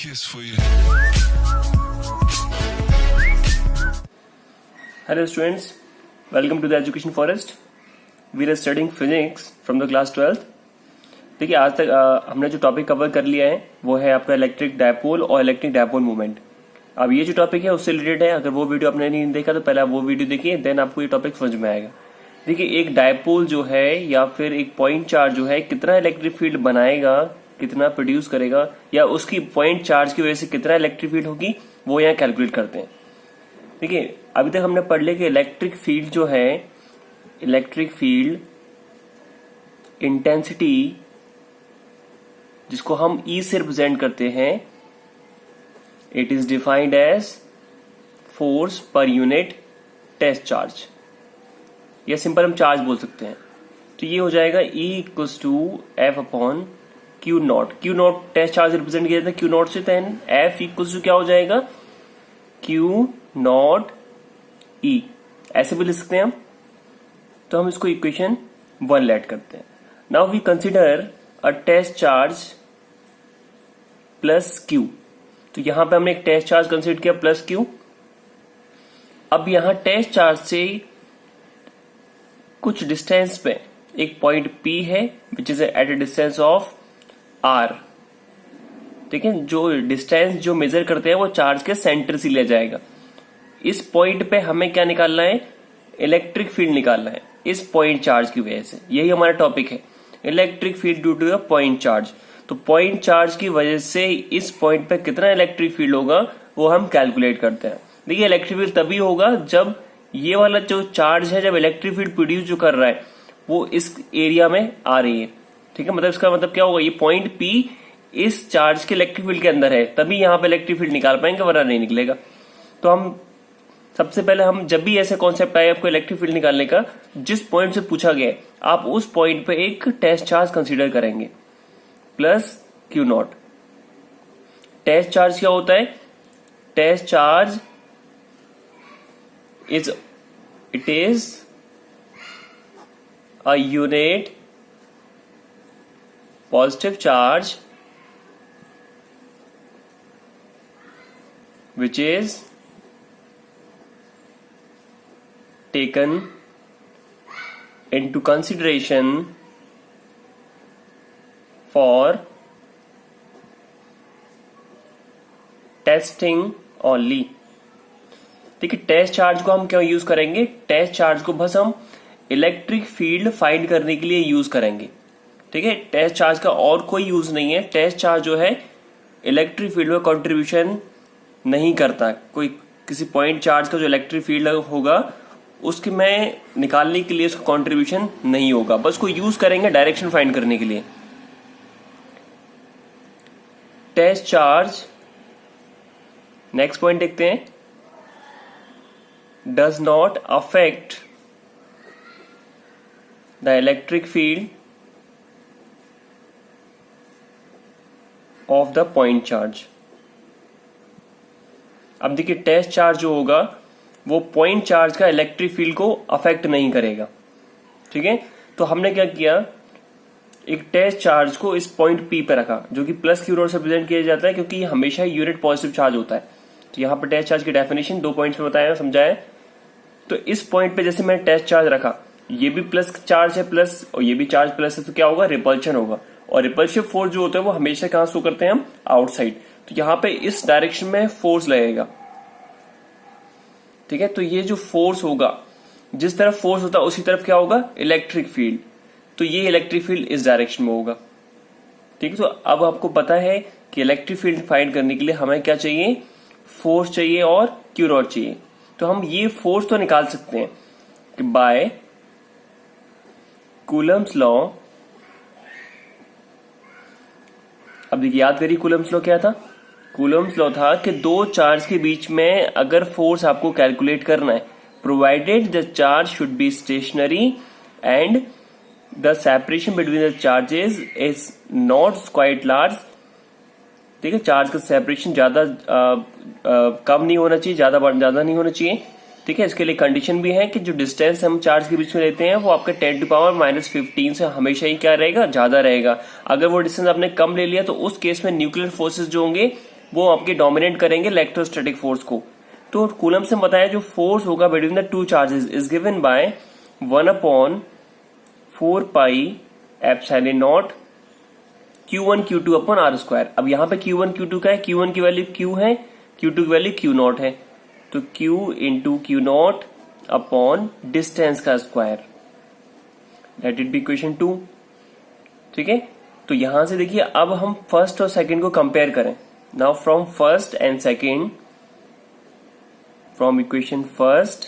kiss for you. Hello students, welcome to the Education Forest. We are studying physics from the class 12th. देखिए आज तक हमने जो topic cover कर लिया है वो है आपका इलेक्ट्रिक डायपोल और इलेक्ट्रिक डायपोल मूवमेंट. अब ये जो टॉपिक है उससे रिलेटेड है. अगर वो वीडियो आपने नहीं देखा तो पहले आप वो वीडियो देखिए, देन आपको ये टॉपिक समझ में आएगा. देखिए एक डायपोल जो है या फिर एक पॉइंट चार्ज जो है कितना इलेक्ट्रिक फील्ड बनाएगा, कितना प्रोड्यूस करेगा, या उसकी पॉइंट चार्ज की वजह से कितना इलेक्ट्रिक फील्ड होगी, वो यहाँ कैलकुलेट करते हैं. देखिए अभी तक हमने पढ़ लिया कि इलेक्ट्रिक फील्ड जो है, इलेक्ट्रिक फील्ड इंटेंसिटी जिसको हम E से रिप्रेजेंट करते हैं, it is defined as force per unit test charge, या सिंपल हम चार्ज बोल सकते हैं. तो ये हो जाएगा E equals to F upon Q naught. Q naught test charge represent किया जाता है क्यू नॉट से, देन F इक्वल्स टू क्या हो जाएगा, क्यू नॉट E. ऐसे भी लिख सकते हैं हम. तो हम इसको इक्वेशन 1 लेट करते हैं. Now we consider a test charge plus Q. तो यहां पे हमने एक टेस्ट चार्ज कंसिडर किया प्लस क्यू. अब यहां टेस्ट चार्ज से कुछ डिस्टेंस पे एक पॉइंट P है which is at a distance of R. ठीक है, जो डिस्टेंस जो मेजर करते हैं वो चार्ज के सेंटर से लिया जाएगा. इस पॉइंट पे हमें क्या निकालना है, इलेक्ट्रिक फील्ड निकालना है इस पॉइंट चार्ज की वजह से. यही हमारा टॉपिक है, electric field due to the point charge. तो पॉइंट चार्ज की वजह से इस पॉइंट पे कितना इलेक्ट्रिक फील्ड होगा वो हम कैलकुलेट करते हैं. देखिए इलेक्ट्रिक फील्ड तभी होगा जब ये वाला जो चार्ज है, जब इलेक्ट्रिक फील्ड प्रोड्यूस जो कर रहा है वो इस एरिया में आ रही है. ठीक है, मतलब इसका मतलब क्या होगा, ये पॉइंट P इस चार्ज के इलेक्ट्रिक फील्ड के अंदर है, तभी यहां पे इलेक्ट्रिक फील्ड निकाल पाएंगे, वरना नहीं निकलेगा. तो हम सबसे पहले हम जब भी ऐसे कॉन्सेप्ट आए आपको इलेक्ट्रिक फील्ड निकालने का, जिस पॉइंट से पूछा गया आप उस पॉइंट पे एक टेस्ट चार्ज कंसीडर करेंगे plus Q naught. Test charge क्या होता है, test charge it is a unit positive charge which is taken into consideration for testing only. देखिए टेस्ट चार्ज को हम क्यों यूज करेंगे, टेस्ट चार्ज को बस हम इलेक्ट्रिक फील्ड फाइंड करने के लिए यूज करेंगे. ठीक है, टेस्ट चार्ज का और कोई यूज नहीं है. टेस्ट चार्ज जो है इलेक्ट्रिक फील्ड में कंट्रीब्यूशन नहीं करता. कोई किसी पॉइंट चार्ज का जो इलेक्ट्रिक फील्ड होगा उसके में निकालने के लिए उसका कंट्रीब्यूशन नहीं होगा, बस को यूज करेंगे डायरेक्शन फाइंड करने के लिए. टेस्ट चार्ज, नेक्स्ट पॉइंट देखते हैं, does not affect the electric field of the point charge. अब देखिए टेस्ट चार्ज जो होगा वो पॉइंट चार्ज का इलेक्ट्रिक फील्ड को अफेक्ट नहीं करेगा. ठीक है, तो हमने क्या किया, एक टेस्ट चार्ज को इस पॉइंट P पे रखा जो कि प्लस क्यू नॉट से रिप्रेजेंट किया जाता है क्योंकि हमेशा यूनिट पॉजिटिव चार्ज होता है. तो यहाँ पर टेस्ट चार्ज की डेफिनेशन 2 पॉइंट्स में बताया समझाया. तो इस पॉइंट पे जैसे मैंने टेस्ट चार्ज रखा, ये भी प्लस चार्ज है प्लस, और ये भी चार्ज प्लस है, तो क्या होगा, रिपल्शन होगा. और रिपल्सिव फोर्स जो होता है वो हमेशा कहां शो करते हैं हम, आउटसाइड. तो यहां पे इस डायरेक्शन में फोर्स लगेगा. ठीक है, तो ये जो फोर्स होगा, जिस तरफ फोर्स होता है उसी तरफ क्या होगा, इलेक्ट्रिक फील्ड. तो ये इलेक्ट्रिक फील्ड इस डायरेक्शन में होगा. ठीक है, तो अब आपको पता है कि इलेक्ट्रिक फील्ड फाइंड करने के लिए हमें क्या चाहिए, फोर्स चाहिए और क्यू नॉट चाहिए. तो हम ये फोर्स तो निकाल सकते हैं कि बाय कूलम्स लॉ. अब देखिए याद करिए कूलम्स लॉ क्या था. कूलम्स लॉ था कि दो चार्ज के बीच में अगर फोर्स आपको कैलकुलेट करना है, provided the charge should be stationary and the separation between the charges is not quite large. ठीक है, चार्ज का सेपरेशन ज्यादा कम नहीं होना चाहिए, ज्यादा नहीं होना चाहिए. ठीक है, इसके लिए कंडीशन भी है कि जो डिस्टेंस हम चार्ज के बीच में लेते हैं वो आपके 10⁻⁻15 से हमेशा ही क्या रहेगा, ज्यादा रहेगा. अगर वो डिस्टेंस आपने कम ले लिया तो उस केस में न्यूक्लियर फोर्सेस जो होंगे वो आपके डोमिनेट करेंगे इलेक्ट्रोस्टैटिक फोर्स को। तो कूलम से बताया जो फोर्स होगा between the two charges is given by 1/4πε0 Q1 Q2 upon R²। अब यहाँ पे Q1 Q2 का है, Q1 की वैल्यू Q है, Q2 की वैल्यू Q0 है, तो Q into Q0 upon distance का square, let it be equation 2। ठीक है, तो यहां से देखिए अब हम फर्स्ट और सेकंड को कंपेयर करें। Now from first and second, from equation first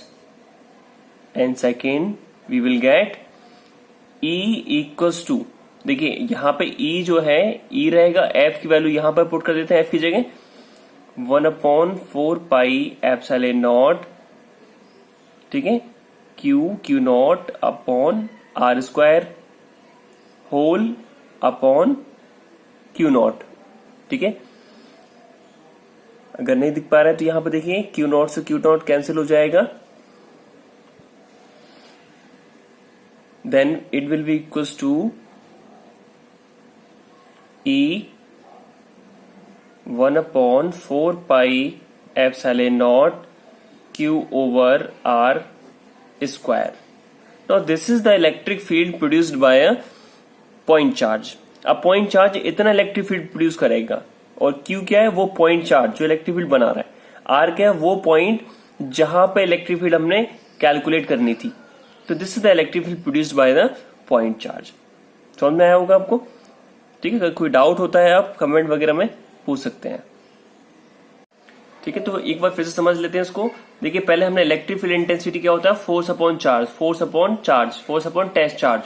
and second we will get E equals to, देखिए यहां पे E जो है E रहेगा, F की वैल्यू यहां पर पुट कर देते हैं F की जगह 1/4πε0, ठीक है, Q0 upon R² whole upon Q0। ठीक है, अगर नहीं दिख पा रहा है तो यहां पर देखिए Q0 से Q0 कैंसिल हो जाएगा, then it will be equals to E 1/4πε0 Q/R²। Now this is the electric field produced by a point charge। अब पॉइंट चार्ज इतना इलेक्ट्रिक फील्ड प्रोड्यूस करेगा, और Q क्या है, वो पॉइंट चार्ज जो इलेक्ट्रिक फील्ड बना रहा है, R क्या है, वो पॉइंट जहां पे इलेक्ट्रिक फील्ड हमने कैलकुलेट करनी थी। तो this is the electric field produced by the point charge. समझ में आया होगा आपको? ठीक है, अगर कोई डाउट होता है आप कमेंट वगैरह में पूछ सकते हैं। ठीक है, तो एक बार फिर से समझ लेते हैं इसको। देखिए पहले हमने इलेक्ट्रिक फील्ड इंटेंसिटी क्या होता है, force upon charge, force upon charge, force upon test charge,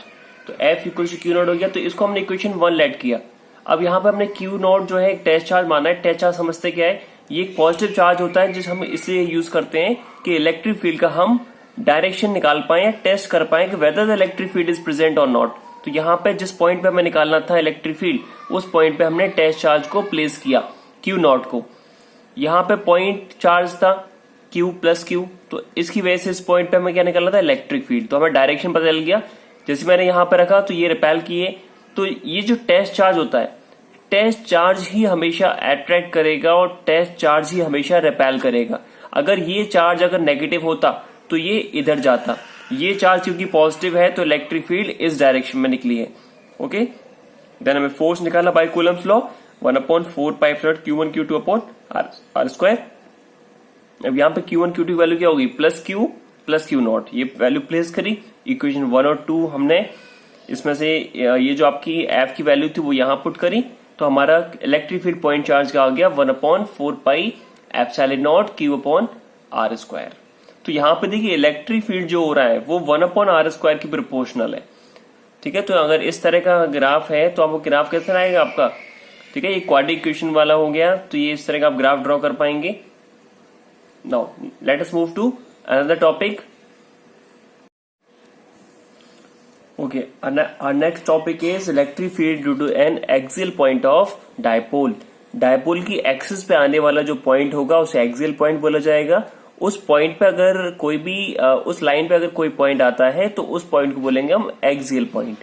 तो F इक्वल टू Q0 हो गया। तो इसको हमने इक्वेशन 1 लेट किया। अब यहाँ पे हमने Q0 जो है एक टेस्ट चार्ज माना है। टेस्ट चार्ज समझते क्या है, ये एक पॉजिटिव चार्ज होता है जिस हम इसलिए यूज करते हैं कि इलेक्ट्रिक फील्ड का हम डायरेक्शन निकाल पाए या टेस्ट कर पाए कि whether the electric field is present और नॉट। तो यहाँ पे जिस पॉइंट पे हमें निकालना था इलेक्ट्रिक फील्ड, उस पॉइंट पे हमने टेस्ट चार्ज को प्लेस किया, Q0 को। यहाँ पे पॉइंट चार्ज था Q प्लस Q, तो इसकी वजह से इस पॉइंट पे हमें क्या निकालना था, इलेक्ट्रिक फील्ड। तो हमें डायरेक्शन पता चल गया। जैसे मैंने यहाँ पे रखा तो ये रिपेल किए, तो ये जो टेस्ट चार्ज होता है, टेस्ट चार्ज ही हमेशा अट्रैक्ट करेगा और टेस्ट चार्ज ही हमेशा रिपेल करेगा। अगर ये चार्ज अगर नेगेटिव होता तो ये इधर जाता, ये चार्ज क्योंकि पॉजिटिव है तो इलेक्ट्रिक फील्ड इस डायरेक्शन में निकली है। ओके, देन हमें फोर्स निकालना by Coulomb's law, 1/4πε0 Q1 Q2 upon R²। अब यहाँ पे Q1 Q2 की वैल्यू क्या होगी, प्लस Q प्लस Q0, ये वैल्यू प्लेस करी। इक्वेशन 1 और 2 हमने इसमें से ये जो आपकी F की वैल्यू थी वो यहाँ पुट करी, तो हमारा इलेक्ट्रिक फील्ड पॉइंट चार्ज का आ गया 1/4πε0 Q/R²। तो यहाँ पे देखिए इलेक्ट्रिक फील्ड जो हो रहा है वो 1/R² की प्रोपोर्शनल है। ठीक है, तो अगर इस तरह का ग्राफ है तो आपको ग्राफ कैसे आएगा आपका, ठीक है, ये क्वाड्रेटिक इक्वेशन वाला हो गया, तो ये इस तरह का आप ग्राफ ड्रॉ कर पाएंगे। Now let us move to another topic. Okay, our next topic is electric field due to an axial point of dipole। Dipole की एक्सिस पे आने वाला जो पॉइंट होगा उसे एक्सियल पॉइंट बोला जाएगा। उस पॉइंट पे अगर कोई भी उस लाइन पे अगर कोई पॉइंट आता है तो उस पॉइंट को बोलेंगे हम एक्सियल पॉइंट।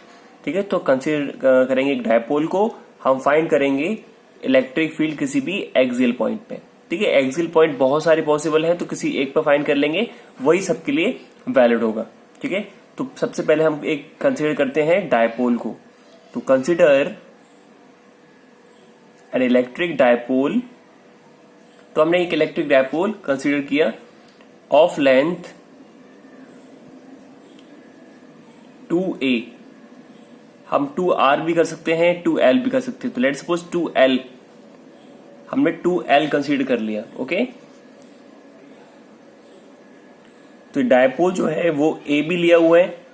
ठीक है, तो कंसीडर करेंगे एक डायपोल को, हम फाइंड करेंगे इलेक्ट्रिक फील्ड किसी भी एक्सियल पॉइंट पे। ठीक है, एक्सियल पॉइंट बहुत सारे पॉसिबल हैं, तो किसी एक पे फाइंड कर लेंगे, वही सबके लिए वैलिड होगा। ठीक है, तो सबसे पहले हम एक कंसीडर करते हैं डायपोल को। तो कंसीडर एन इलेक्ट्रिक डायपोल, तो हमने एक इलेक्ट्रिक डायपोल कंसीडर किया ऑफ लेंथ 2a, हम 2r भी कर सकते हैं, 2l भी कर सकते हैं। तो लेट्स सपोज 2l, हमने 2l कंसीडर कर लिया। ओके, तो डायपोल जो है वो ए भी लिया हुआ है।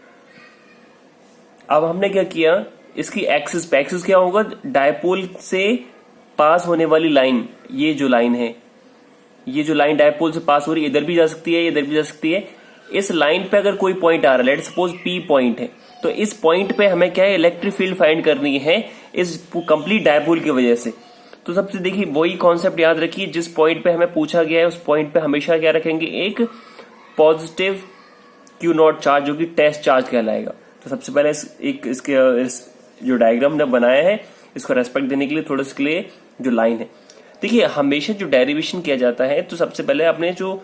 अब हमने क्या किया, इसकी एक्सिस पे, एक्सिस क्या होगा, डायपोल से पास होने वाली लाइन, ये जो लाइन है, ये जो लाइन डायपोल से पास हो रही है, इधर भी जा सकती है, इधर भी जा सकती है। इस लाइन पे अगर कोई पॉइंट आ रहा है, लेट सपोज P पॉइंट है, तो इस पॉइंट पे हमें क्या है, इलेक्ट्रिक फील्ड फाइंड करनी है इस कंप्लीट डायपोल की वजह से। तो सबसे देखिए वही कॉन्सेप्ट याद रखिए, जिस पॉइंट पे हमें पूछा गया है उस पॉइंट पे हमेशा क्या रखेंगे, एक पॉजिटिव Q0 चार्ज जो कि टेस्ट चार्ज कहलाएगा। तो सबसे पहले इस जो डायग्राम ने बनाया है इसको रेस्पेक्ट देने के लिए थोड़ा इसके लिए जो लाइन है, देखिए हमेशा जो डेरिवेशन किया जाता है तो सबसे पहले आपने जो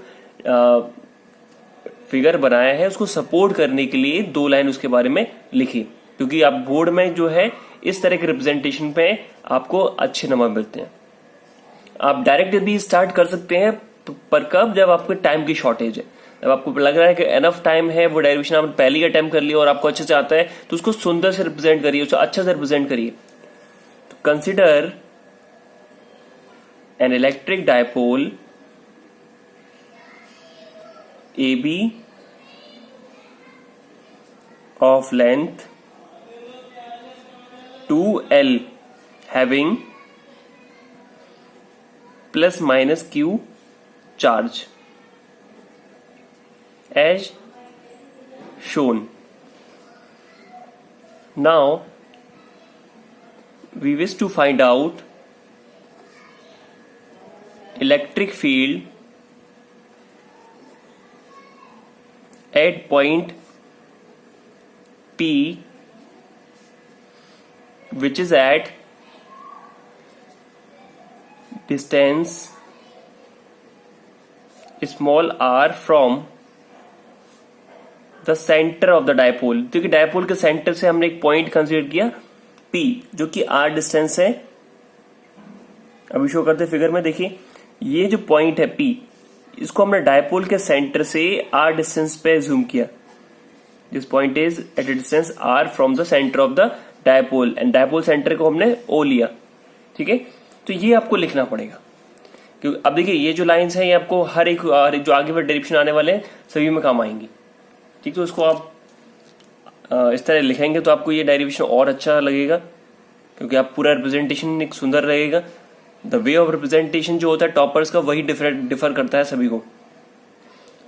फिगर बनाया है उसको सपोर्ट करने के लिए 2 लाइन उसके बारे में लिखी, क्योंकि आप बोर्ड में जो है इस तरह के रिप्रेजेंटेशन पे आपको अच्छे नंबर मिलते हैं। आप डायरेक्ट भी स्टार्ट कर सकते हैं, पर कब? जब आपको टाइम की शॉर्टेज है, जब आपको लग रहा है कि एनफ टाइम है, वो डेरिवेशन आपने पहले ही अटेम्प्ट कर लिया और आपको अच्छे से आता है, तो उसको सुंदर से रिप्रेजेंट करिए, उसको अच्छा से रिप्रेजेंट करिए। तो consider an electric dipole AB of length 2L having plus minus Q charge as shown. Now we wish to find out electric field at point P, which is at distance small r from the center of the dipole। क्योंकि dipole के centre से हमने एक point consider किया P, जो कि r distance है। अभी शो करते फिगर में, देखिए ये जो पॉइंट है P, इसको हमने डायपोल के सेंटर से r डिस्टेंस पे जूम किया। This point is at a distance r from the center of the dipole, and dipole centre को हमने O लिया। ठीक है, तो ये आपको लिखना पड़ेगा, क्योंकि अब देखिए ये जो लाइंस हैं ये आपको हर एक जो आगे वाले डायरेक्शन आने वाले हैं सभी में काम आएंगी। ठीक, तो उसको आप इस तरह लिखेंगे तो आपको ये डेरिवेशन और अच्छा लगेगा, क्योंकि आप पूरा रिप्रेजेंटेशन एक सुंदर रहेगा। द वे ऑफ रिप्रेजेंटेशन जो होता है टॉपर्स का, वही डिफर करता है सभी को।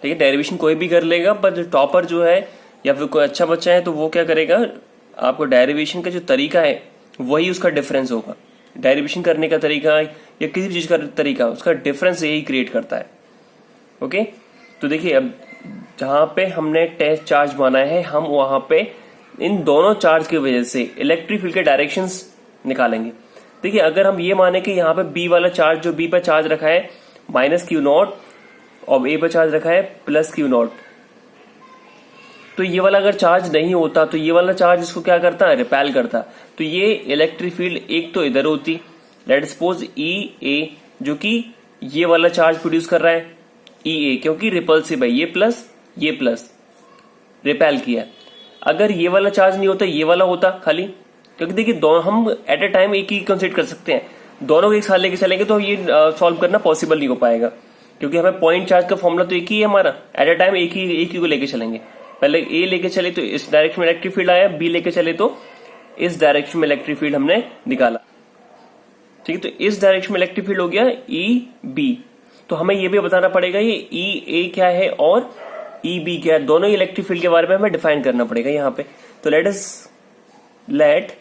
ठीक है, डेरिवेशन कोई भी कर लेगा, पर जो टॉपर जो है या फिर कोई अच्छा बच्चा है तो वो क्या करेगा, आपको डेरिवेशन का जो तरीका है वही उसका डिफरेंस होगा। डेरिवेशन करने का तरीका या किसी भी चीज का तरीका, उसका डिफरेंस यही क्रिएट करता है। ओके, तो देखिए अब जहां पे हमने टेस्ट चार्ज माना है, हम वहां पे इन दोनों चार्ज की वजह से इलेक्ट्रिक फील्ड के डायरेक्शंस निकालेंगे। देखिए अगर हम ये माने कि यहाँ पे बी वाला चार्ज, जो बी पर चार्ज रखा है माइनस क्यू नॉट और ए पर चार्ज रखा है प्लस क्यू नॉट, तो ये वाला अगर चार्ज नहीं होता तो ये वाला चार्ज इसको क्या करता है, रिपेल करता। तो ये इलेक्ट्रिक फील्ड एक तो इधर होती, लेट सपोज ई ए, जो कि ये वाला चार्ज प्रोड्यूस कर रहा है ई ए, क्योंकि रिपल्सिव है, ये प्लस रिपेल किया। अगर ये वाला चार्ज नहीं होता, ये वाला होता खाली, क्योंकि देखिए दोनों हम एट ए टाइम एक ही कंसीडर कर सकते हैं, दोनों को एक साथ लेके चलेंगे तो ये सॉल्व करना पॉसिबल नहीं हो पाएगा, क्योंकि हमें पॉइंट चार्ज का फॉर्मूला तो एक ही है हमारा। एट ए टाइम एक ही को लेके चलेंगे। पहले ए लेके चले तो इस डायरेक्शन में इलेक्ट्रिक फील्ड आया, बी लेके चले तो इस डायरेक्शन में इलेक्ट्रिक फील्ड हमने निकाला। ठीक है, तो इस डायरेक्शन में इलेक्ट्रिक फील्ड हो गया ई बी। तो हमें ये भी बताना पड़ेगा ये ई ए क्या है और ई बी क्या है, दोनों इलेक्ट्रिक फील्ड के बारे में हमें डिफाइन करना पड़ेगा यहाँ पे। तो let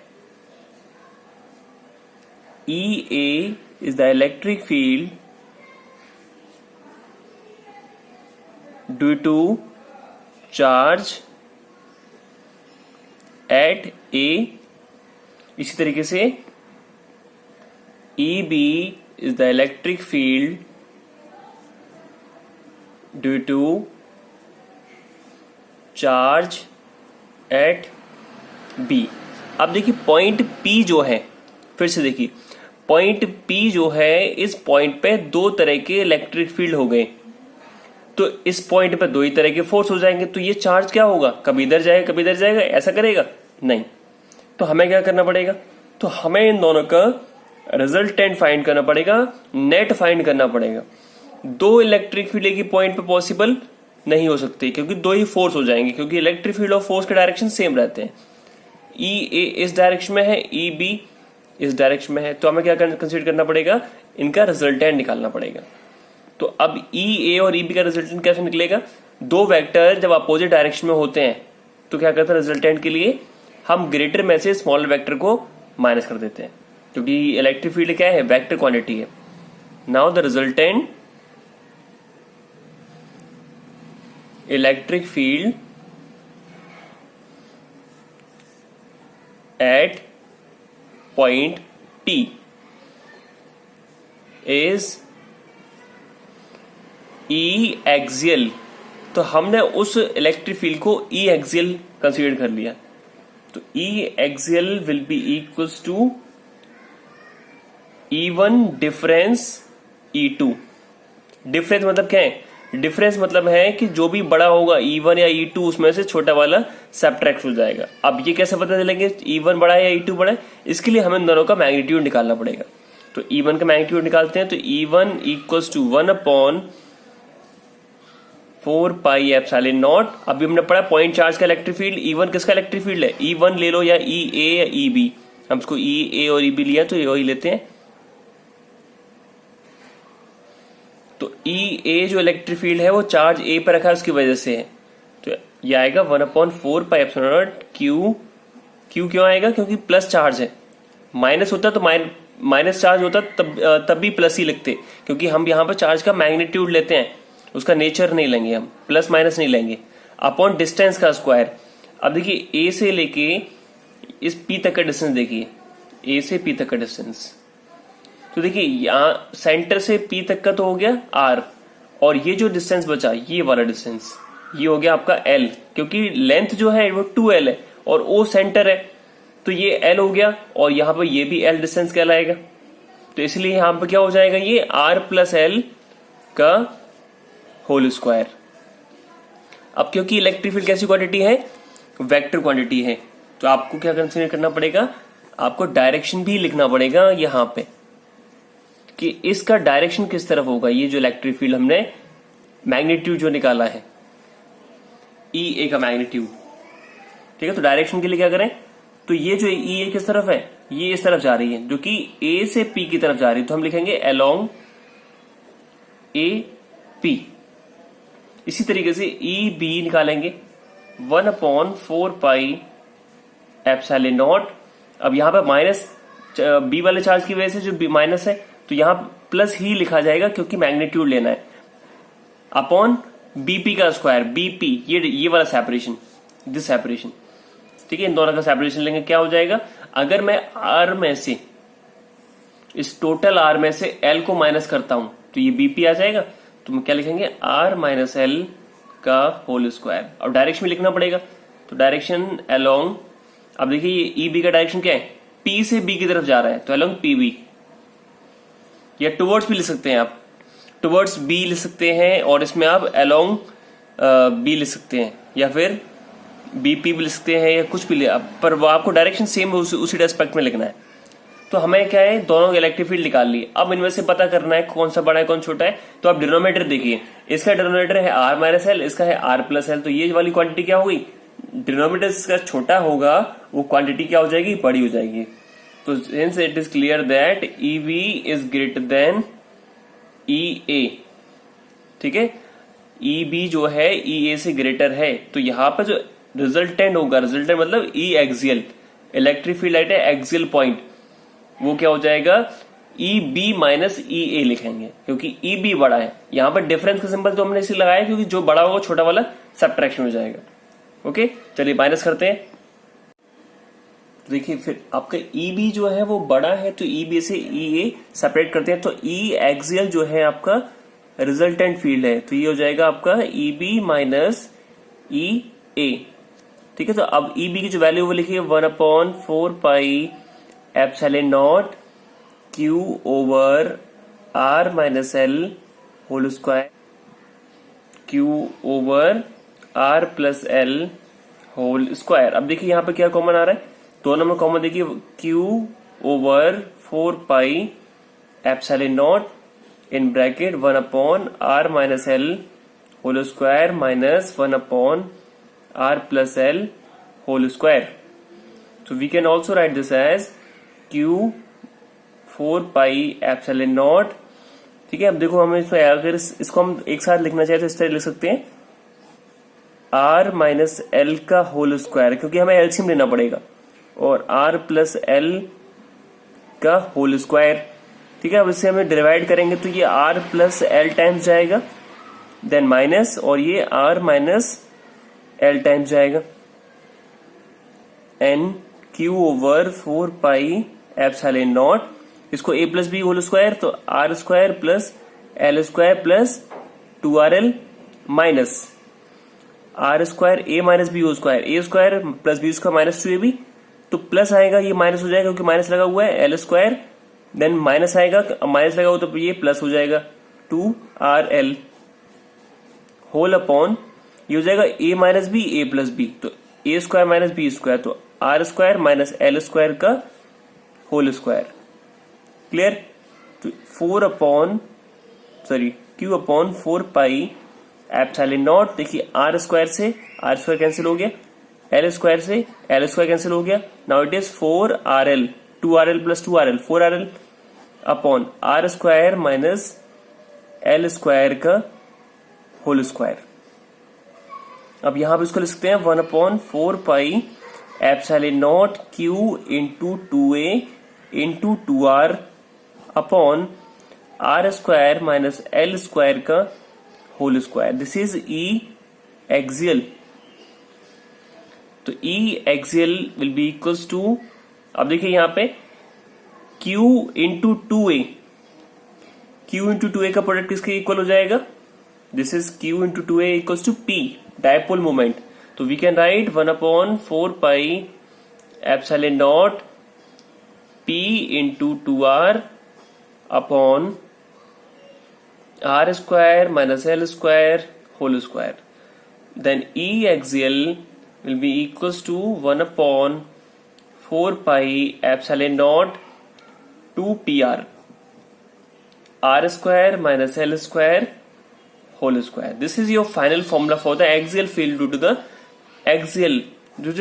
E A is the electric field due to charge at A. इसी तरीके से E B is the electric field due to charge at B. अब देखिए पॉइंट पी जो है, फिर से देखिए पॉइंट पी जो है, इस पॉइंट पे दो तरह के इलेक्ट्रिक फील्ड हो गए, तो इस पॉइंट पे दो ही तरह के फोर्स हो जाएंगे। तो ये चार्ज क्या होगा, कभी इधर जाएगा कभी इधर जाएगा, ऐसा करेगा नहीं। तो हमें क्या करना पड़ेगा, तो हमें इन दोनों का रिजल्टेंट फाइंड करना पड़ेगा, नेट फाइंड करना पड़ेगा। दो इलेक्ट्रिक फील्ड की पॉइंट पे पॉसिबल नहीं हो सकती, क्योंकि दो ही फोर्स हो जाएंगे, क्योंकि इलेक्ट्रिक फील्ड और फोर्स के डायरेक्शन सेम रहते हैं। ई ए इस डायरेक्शन में है, ई बी इस डायरेक्शन में है, तो हमें क्या कंसीडर करना पड़ेगा, इनका रिजल्टेंट निकालना पड़ेगा। तो अब ई ए और ई बी का रिजल्टेंट कैसे निकलेगा, दो वेक्टर जब अपोजिट डायरेक्शन में होते हैं तो क्या करते हैं, रिजल्टेंट के लिए हम ग्रेटर में से स्मॉलर वेक्टर को माइनस कर देते हैं, क्योंकि इलेक्ट्रिक फील्ड क्या है, वेक्टर क्वांटिटी है। Now the resultant electric field at point P is E axial, तो हमने उस इलेक्ट्रिक फील्ड को ई एक्सियल कंसीडर कर लिया। तो E axial will be equals to E1 difference E2। Difference मतलब क्या है? डिफरेंस मतलब है कि जो भी बड़ा होगा E1 या E2 उसमें से छोटा वाला सब्ट्रैक्ट हो जाएगा। अब ये कैसे पता चलेंगे E1 बड़ा है या E2 बड़ा है? इसके लिए हमें दोनों का मैग्नीट्यूड निकालना पड़ेगा। तो E1 का मैग्नीट्यूड निकालते हैं, तो E1 equals to 1/4 pi epsilon naught. अभी हमने पढ़ा पॉइंट चार्ज का इलेक्ट्रिक फील्ड, E1 किसका इलेक्ट्रिक फील्ड है? E1 ले लो या EA या EB, हम इसको EA और EB लिया तो ये वही लेते हैं। तो EA जो इलेक्ट्रिक फील्ड है वो चार्ज A पर रखा है उसकी वजह से है, तो ये आएगा 1/4 pi epsilon naught Q। Q क्यों आएगा? क्योंकि प्लस चार्ज है। माइनस होता तो माइनस चार्ज होता तब भी प्लस ही लिखते, क्योंकि हम यहाँ पर चार्ज का मैग्नीट्यूड लेते हैं, उसका नेचर नहीं लेंगे, हम प्लस माइनस नहीं लेंगे। अपॉन डिस्टेंस का स्क्वायर। अब देखिए A से लेके इस P तक का डिस्टेंस, देखिए A से P तक का डिस्टेंस, तो देखिए यहाँ सेंटर से P तक का तो हो गया R, और ये जो डिस्टेंस बचा ये वाला डिस्टेंस ये हो गया आपका L, क्योंकि लेंथ जो है वो 2L है और O सेंटर है, तो ये L हो गया, और यहाँ पर ये भी L डिस्टेंस कहलाएगा। तो इसलिए यहाँ पर क्या हो जाएगा? ये R प्लस L का होल स्क्वायर। अब क्योंकि इलेक्ट्रिक फील्ड कैसी क्वांटिटी है? वेक्टर क्वांटिटी है, तो आपको क्या कंसीडर करना पड़ेगा? आपको डायरेक्शन भी लिखना पड़ेगा यहाँ पे कि इसका डायरेक्शन किस तरफ होगा। ये जो इलेक्ट्रिक फील्ड हमने मैग्नीट्यूड जो निकाला है EA का मैग्नीट्यूड, ठीक है, तो डायरेक्शन के लिए क्या करें? तो ये जो EA किस तरफ है? ये इस तरफ जा रही है, जो कि A से P की तरफ जा रही है, तो हम लिखेंगे along AP। इसी तरीके से EB निकालेंगे 1/4 पाई एप्सिलॉन नॉट। अब यहां पर माइनस B वाले चार्ज की वजह से जो माइनस है, तो यहां प्लस ही लिखा जाएगा क्योंकि मैग्नीट्यूड लेना है, अपॉन BP का स्क्वायर। BP ये वाला सेपरेशन, दिस सेपरेशन, ठीक है, इन दोनों का सेपरेशन लेंगे, क्या हो जाएगा? अगर मैं R में से, इस टोटल R में से L को माइनस करता हूं तो ये BP आ जाएगा, तो हम क्या लिखेंगे? R माइनस L का होल स्क्वायर। अब डायरेक्शन में लिखना पड़ेगा, तो डायरेक्शन अलोंग, अब देखिए ये EB का डायरेक्शन क्या है? P से B की तरफ जा रहा है, तो अलोंग PB, या टुवर्ड्स भी लिख सकते हैं आप, टुवर्ड्स B लिख सकते हैं, और इसमें आप अलोंग B लिख सकते हैं, या फिर BP भी लिख सकते हैं, या कुछ भी ले आप, पर वो आपको डायरेक्शन सेम उसी एस्पेक्ट में लिखना है। तो हमें क्या है? दोनों इलेक्ट्रिक फील्ड निकाल ली। अब इनमें से पता करना है कौन सा बड़ा है कौन छोटा है। तो आप डिनोमिनेटर देखिए, इसका डिनोमिनेटर है R माइनस L, इसका है R प्लस L, तो ये वाली क्वांटिटी क्या होगी? डिनोमिनेटर इसका छोटा होगा, वो क्वांटिटी क्या हो जाएगी? बड़ी हो जाएगी। तो hence it is clear that EB is greater than EA, ठीक है, EB जो है EA से ग्रेटर है, तो यहाँ पर जो रिजल्टेंट होगा, रिजल्टेंट मतलब E axial, electric field at axial point, वो क्या हो जाएगा? EB माइनस EA लिखेंगे, क्योंकि EB बड़ा है। यहां पर डिफरेंस का सिंबल तो हमने इसलिए लगाया क्योंकि जो बड़ा होगा छोटा वाला सब्ट्रैक्शन हो जाएगा। ओके, चलिए माइनस करते हैं। देखिए फिर आपका EB जो है वो बड़ा है, तो EB से EA सेपरेट करते हैं, तो E एक्सियल जो है आपका रिजल्टेंट फील्ड है, तो ये हो जाएगा आपका EB माइनस EA, ठीक है। तो अब EB की जो वैल्यू वो लिखिए 1/4 pi epsilon naught Q over R minus L whole square, Q over R plus L whole square. अब देखिए यहाँ पे क्या कॉमन आ रहा है? दोनों में कॉमन देखिए, Q over 4 pi epsilon naught in bracket 1/R minus L whole square minus 1/R plus L whole square. So we can also write this as Q 4 pi epsilon naught, ठीक है। अब देखो हमें इसमें अगर इसको हम एक साथ लिखना चाहे तो इस तरह लिख सकते हैं R माइनस L का होल स्क्वायर, क्योंकि हमें एलसीएम लेना पड़ेगा, और R प्लस L का होल स्क्वायर, ठीक है। अब इससे हमें डिवाइड करेंगे तो ये R प्लस L टाइम्स जाएगा, देन माइनस, और ये R माइनस L टाइम्स जाएगा, and Q over 4 pi epsilon naught इसको a plus B whole square, तो R square plus L square plus 2rl minus R square A minus B whole square, A square plus B square minus 2ab, तो plus आएगा, ये minus हो जाएगा क्योंकि minus लगा हुआ है, एल स्क्वायर देन माइनस आएगा, माइनस लगा हुआ तो ये प्लस हो जाएगा 2rl होल अपॉन ये हो जाएगा a minus B A plus B, तो A square minus B square, तो R square minus L square का होल स्क्वायर। क्लियर? तो Q upon 4 pi epsilon naught, देखिए आर स्क्वायर से आर स्क्वायर कैंसिल हो गया, एल स्क्वायर से L square cancel हो गया, now it is 4rl 2rl plus 2rl 4rl upon R square minus L square का whole square. अब यहां पे इसको लिख सकते हैं 1/4 pi epsilon naught Q into 2a into 2r upon R square minus L square का whole square. This is E axial, तो E axial will be equals to, अब देखिए यहां पे Q into 2a, Q into 2a का product किसके equal हो जाएगा? This is Q into 2a equals to P, dipole moment. तो we can write 1/4 pi epsilon naught P into 2r upon R square minus L square whole square. Then E axial will be equals to 1/4 pi epsilon naught 2pr R square minus L square whole square. This is your final formula for the axial field due to the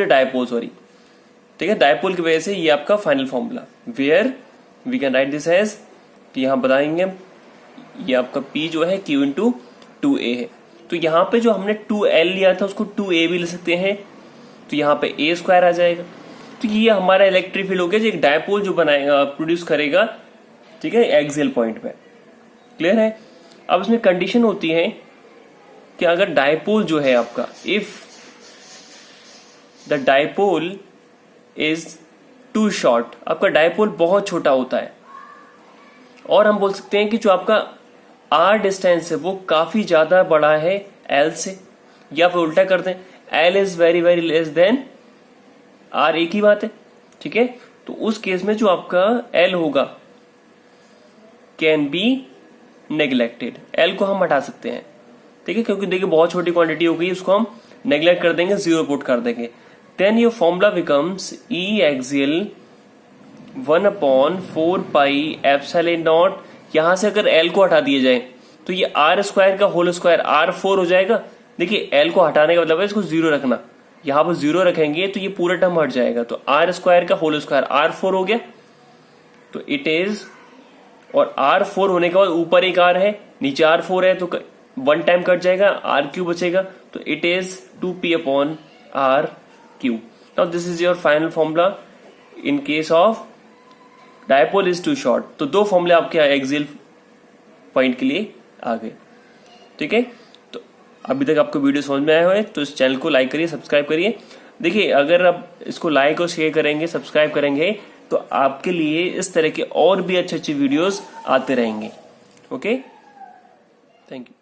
dipole, sorry, ठीक है, dipole की वजह से ये आपका final formula, where we can write this as, यहां बताएंगे ये आपका P जो है Q इंटू 2a है। तो यहां पे जो हमने 2l लिया था उसको 2a भी ले सकते हैं, तो यहां पे a स्क्वायर आ जाएगा। तो ये हमारा इलेक्ट्रिक फील्ड हो गया, जो एक डायपोल जो बनाएगा प्रोड्यूस करेगा, ठीक है, एक्सियल पॉइंट पे। क्लियर है? अब इसमें कंडीशन होती है कि अगर डायपोल जो है आपका, if the dipole is too short, आपका डायपोल बहुत छोटा होता है, और हम बोल सकते हैं कि जो आपका r डिस्टेंस है वो काफी ज्यादा बड़ा है l से, या फिर उल्टा कर दें l is very very less than r, एक ही बात है, ठीक है। तो उस केस में जो आपका l होगा कैन बी नेग्लेक्टेड, l को हम हटा सकते हैं, ठीक है, क्योंकि देखिए बहुत छोटी क्वांटिटी हो गई, उसको हम नेग्लेक्ट कर देंगे, 0 पुट कर देंगे। Then your formula becomes E axial 1/4 pi epsilon naught, यहां से अगर L को हटा दिया जाए तो ये आर स्क्वायर का होल स्क्वायर R4 हो जाएगा। देखिए L को हटाने का मतलब है इसको 0 रखना, यहां पर 0 रखेंगे तो ये पूरा टर्म हट जाएगा, तो आर स्क्वायर का होल स्क्वायर R4 हो गया। तो इट इज, और R4 होने के बाद ऊपर एक R है, नीचे R4 है, तो 1 टाइम कट जाएगा, R क्यू बचेगा, तो it is 2p upon R Q. Now this is your final formula in case of dipole is too short. तो 2 फॉर्मूले आपके एक्सियल पॉइंट के लिए आ गए, ठीक है। तो अभी तक आपको वीडियो समझ में आया हो तो इस चैनल को लाइक करिए, सब्सक्राइब करिए। देखिए अगर आप इसको लाइक और शेयर करेंगे, सब्सक्राइब करेंगे, तो आपके लिए इस तरह के और भी अच्छे अच्छे वीडियोस आते रहेंगे। Okay, thank you.